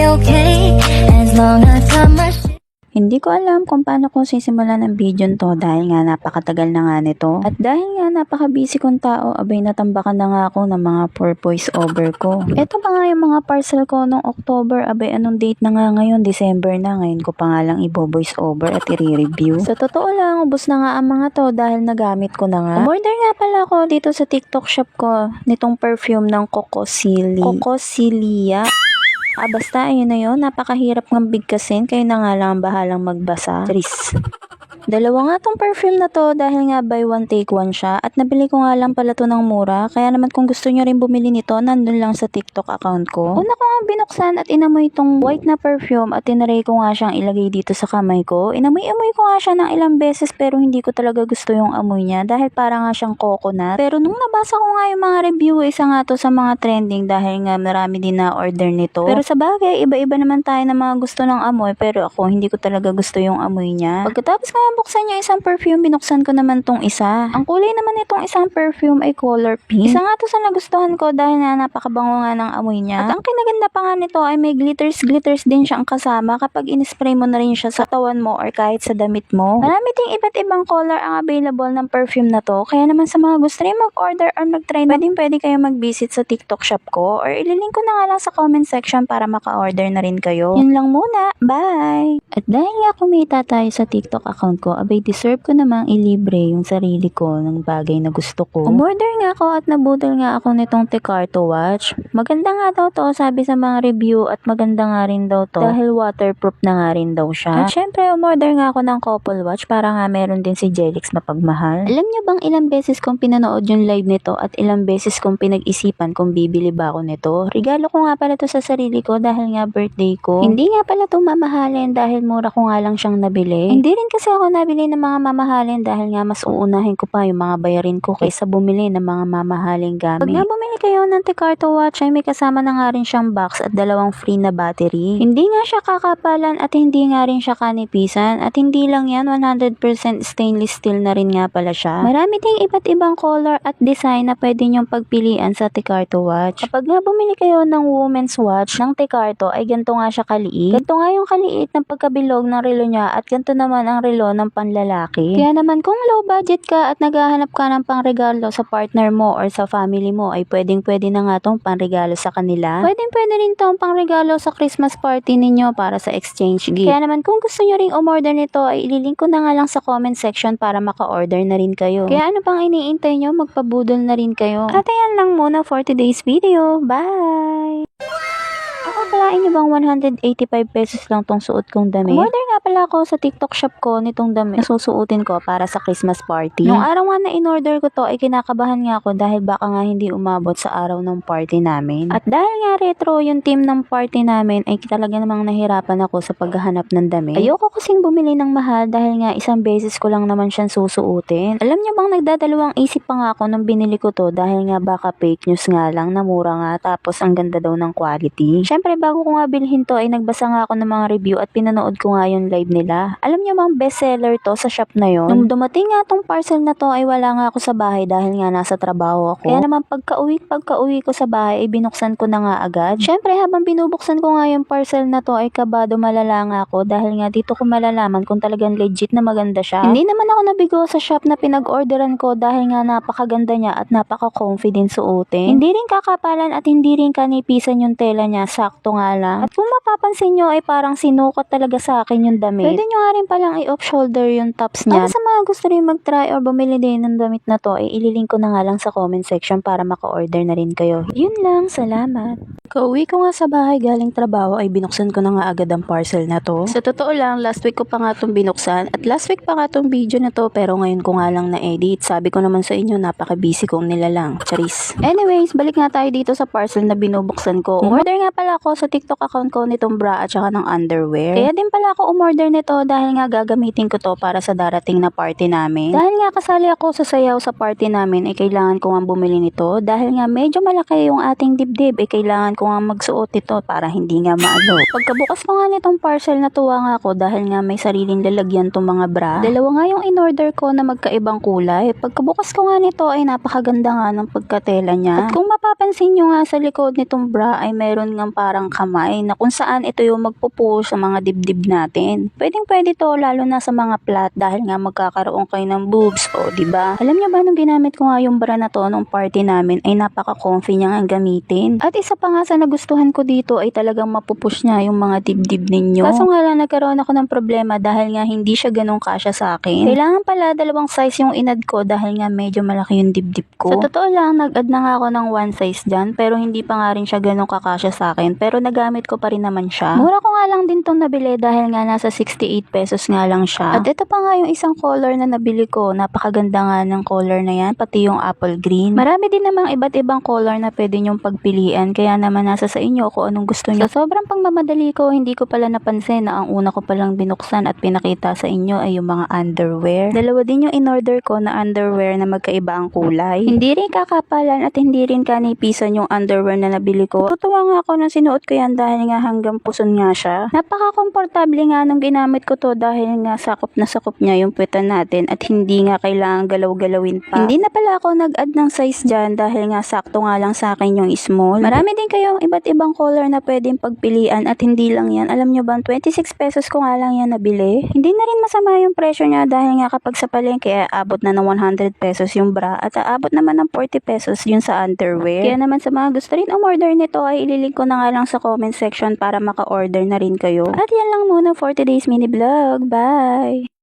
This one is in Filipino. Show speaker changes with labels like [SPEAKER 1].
[SPEAKER 1] okay as long as summer.
[SPEAKER 2] Hindi ko alam kung paano ko sisimulan ang video to dahil nga napakatagal na nga nito. At dahil nga napaka-busy kong tao, abay natambakan na nga ako ng mga voice over ko. Ito pa nga yung mga parcel ko noong October, abay anong date na nga ngayon, December na. Ngayon ko pa nga lang voice over at i-review. Sa totoo lang, ubos na nga ang mga to dahil nagamit ko na nga. Umorder nga pala ako dito sa TikTok shop ko nitong perfume ng Cocosilia. Basta ayun na yun, napakahirap ng bigkasin, kayo na nga lang ang bahalang magbasa. Tris. Dalawa nga tong perfume na to dahil nga buy one take one siya at nabili ko nga lang pala to ng mura, kaya naman kung gusto nyo rin bumili nito, nandun lang sa TikTok account ko. Una ko nga binuksan at inamoy itong white na perfume at tinry ko nga siyang ilagay dito sa kamay ko. Inamoy-amoy ko nga siya ng ilang beses pero hindi ko talaga gusto yung amoy niya dahil para nga siyang coconut. Pero nung nabasa ko nga yung mga review, isa nga to sa mga trending dahil nga marami din na order nito. Pero sa bagay, iba-iba naman tayo ng mga gusto ng amoy pero ako hindi ko talaga gusto yung amoy niya. Pagkatapos nga buksan yung isang perfume, binuksan ko naman tong isa. Ang kulay naman itong isang perfume ay color pink. Isa nga to sa nagustuhan ko dahil na napakabango nga ng amoy niya. At ang kinaganda pa nga nito ay may glitters din siyang kasama kapag in-spray mo na rin siya sa katawan mo or kahit sa damit mo. Marami ding iba't ibang color ang available ng perfume na to. Kaya naman sa mga gusto rin mag-order or mag-try, pwede kayo mag-visit sa TikTok shop ko or ililink ko na nga lang sa comment section para maka-order na rin kayo. Yun lang muna. Bye! At dahil nga kumita tayo sa TikTok account ko, abay deserve ko namang ilibre yung sarili ko ng bagay na gusto ko. Umorder nga ako at nabudol nga ako nitong Tecarto watch. Maganda nga daw to, sabi sa mga review, at maganda nga rin daw to dahil waterproof na nga rin daw siya. At syempre, umorder nga ako ng couple watch para nga meron din si Jelix mapagmahal. Alam niyo bang ilang beses kong pinanood yung live nito at ilang beses kong pinag-isipan kung bibili ba ako nito? Regalo ko nga pala to sa sarili ko dahil nga birthday ko. Hindi nga pala to mamahalin dahil mura ko nga lang siyang nabili. Hindi rin kasi ako nabili ng mga mamahalin dahil nga mas uunahin ko pa yung mga bayarin ko kaysa bumili ng mga mamahaling gamit. Pag nga bumili kayo ng Tecarto watch ay may kasama na nga rin siyang box at dalawang free na battery. Hindi nga siya kakapalan at hindi nga rin siya kanipisan at hindi lang yan, 100% stainless steel na rin nga pala siya. Marami ding iba't ibang color at design na pwede nyong pagpilian sa Tecarto watch. Kapag nga bumili kayo ng women's watch ng Tecarto ay ganito nga siya kaliit. Ganito nga yung kaliit ng pagkabilog ng relo niya at ganito naman ang relo ng panlalaki. Kaya naman kung low budget ka at naghahanap ka ng pangregalo sa partner mo or sa family mo ay pwede na nga tong pangregalo sa kanila. Pwede rin tong pangregalo sa Christmas party ninyo para sa exchange gift. Kaya naman kung gusto nyo ring umorder nito ay ililink ko na nga lang sa comment section para maka-order na rin kayo. Kaya ano pang iniintay nyo, magpabudol na rin kayo. At ayan lang muna for today's video. Bye! Akalain nyo bang 185 pesos lang tong suot kong damit? Umorder nga pala ako sa TikTok shop ko nitong damit na susuotin ko para sa Christmas party. Nung araw nga na in-order ko to ay kinakabahan nga ako dahil baka nga hindi umabot sa araw ng party namin. At dahil nga retro yung team ng party namin ay talaga namang nahirapan ako sa paghahanap ng damit. Ayoko kasing bumili ng mahal dahil nga isang beses ko lang naman siyang susuotin. Alam nyo bang nagdadalawang isip pa nga ako nung binili ko to dahil nga baka fake news nga lang na mura nga tapos ang ganda daw ng quality. Syempre bago ko nga bilhin to ay nagbasa nga ako ng mga review at pinanood ko nga yung live nila. Alam niyo bang bestseller to sa shop na yon? Nung dumating nga tong parcel na to ay wala nga ako sa bahay dahil nga nasa trabaho ako. Kaya naman pagka-uwi ko sa bahay ay binuksan ko na nga agad. Syempre habang binubuksan ko nga yung parcel na to ay kabado malala nga ako dahil nga dito ko malalaman kung talagang legit na maganda siya. Hindi naman ako nabigo sa shop na pinag-orderan ko dahil nga napakaganda niya at napaka-confident suotin. Hindi rin kakapalan at hindi rin kanipisan yung tela niya, sakto nga lang. At kung mapapansin nyo ay parang sinukat talaga sa akin yung damit. Pwede nyo nga rin palang i-off shoulder yung tops niya. Para sa mga gusto rin mag-try or bumili din ng damit na to ay ililink ko na nga lang sa comment section para maka-order na rin kayo. Yun lang, salamat. Kauwi ko nga sa bahay galing trabaho ay binuksan ko na nga agad ang parcel na to. Sa totoo lang, last week ko pa nga itong binuksan at last week pa nga itong video na to pero ngayon ko nga lang na-edit. Sabi ko naman sa inyo, napaka-busy kong nilalang. Charis. Anyways, balik nga tayo dito sa parcel na binubuksan ko. Umorder nga pala ako sa TikTok account ko nitong bra at saka ng underwear. Kaya din pala ako umorder umorder nito dahil nga gagamitin ko to para sa darating na party namin. Dahil nga kasali ako sa sayaw sa party namin, kailangan ko nga bumili nito. Dahil nga medyo malaki yung ating dibdib, kailangan ko nga magsuot ito para hindi nga maalog. Pagkabukas ko nga nitong parcel, natuwa nga ako dahil nga may sariling lalagyan tong mga bra. Dalawa nga yung in-order ko na magkaibang kulay. Pagkabukas ko nga nito ay napakaganda nga ng pagkatela niya. At kung mapapansin nyo nga sa likod nitong bra ay meron nga parang kamay na kung saan ito yung magpupush sa mga dibdib natin. Pwede to lalo na sa mga flat dahil nga magkakaroon kayo ng boobs o diba? Alam nyo ba nung ginamit ko nga yung bra na to nung party namin ay napaka-comfy niya nga gamitin. At isa pa nga sa nagustuhan ko dito ay talagang mapupush niya yung mga dibdib ninyo. Kaso nga lang nagkaroon ako ng problema dahil nga hindi siya ganun kasya sa akin. Kailangan pala dalawang size yung inad ko dahil nga medyo malaki yung dibdib ko. Sa totoo lang nag-add na nga ako ng one size dyan pero hindi pa nga rin siya ganun kakasya sa akin pero nagamit ko pa rin naman siya. Mura ko nga lang din tong nabili dahil nga nasa 68 pesos nga lang siya. At ito pa nga yung isang color na nabili ko. Napakaganda nga ng color na yan, pati yung apple green. Marami din namang iba't ibang color na pwede nyong pagpilian kaya naman nasa sa inyo kung anong gusto nyo. Sa sobrang pangmamadali ko, hindi ko pala napansin na ang una ko palang binuksan at pinakita sa inyo ay yung mga underwear. Dalawa din yung in-order ko na underwear na magkaiba ang kulay. Hindi rin kakapalan at hindi rin kanipisan yung underwear na nabili ko. Tutuwa nga ako nang sinuot ko yan dahil nga hanggang puson nga siya. Napaka-komportable nga nung ginamit ko to dahil nga sakop na sakop niya yung puwetan natin at hindi nga kailangan galaw-galawin pa. Hindi na pala ako nag-add ng size dyan dahil nga sakto nga lang sa akin yung small. Marami din kayong iba't ibang color na pwedeng pagpilian at hindi lang yan. Alam nyo ba, 26 pesos ko nga lang yan nabili. Hindi na rin masama yung presyo niya dahil nga kapag sa palengke aabot na ng 100 pesos yung bra at aabot naman ng 40 pesos yun sa underwear. Kaya naman sa mga gusto rin umorder nito ay ililink ko na nga lang sa comment section para maka-order na rin kayo. At yan lang muna for today's mini vlog. Bye!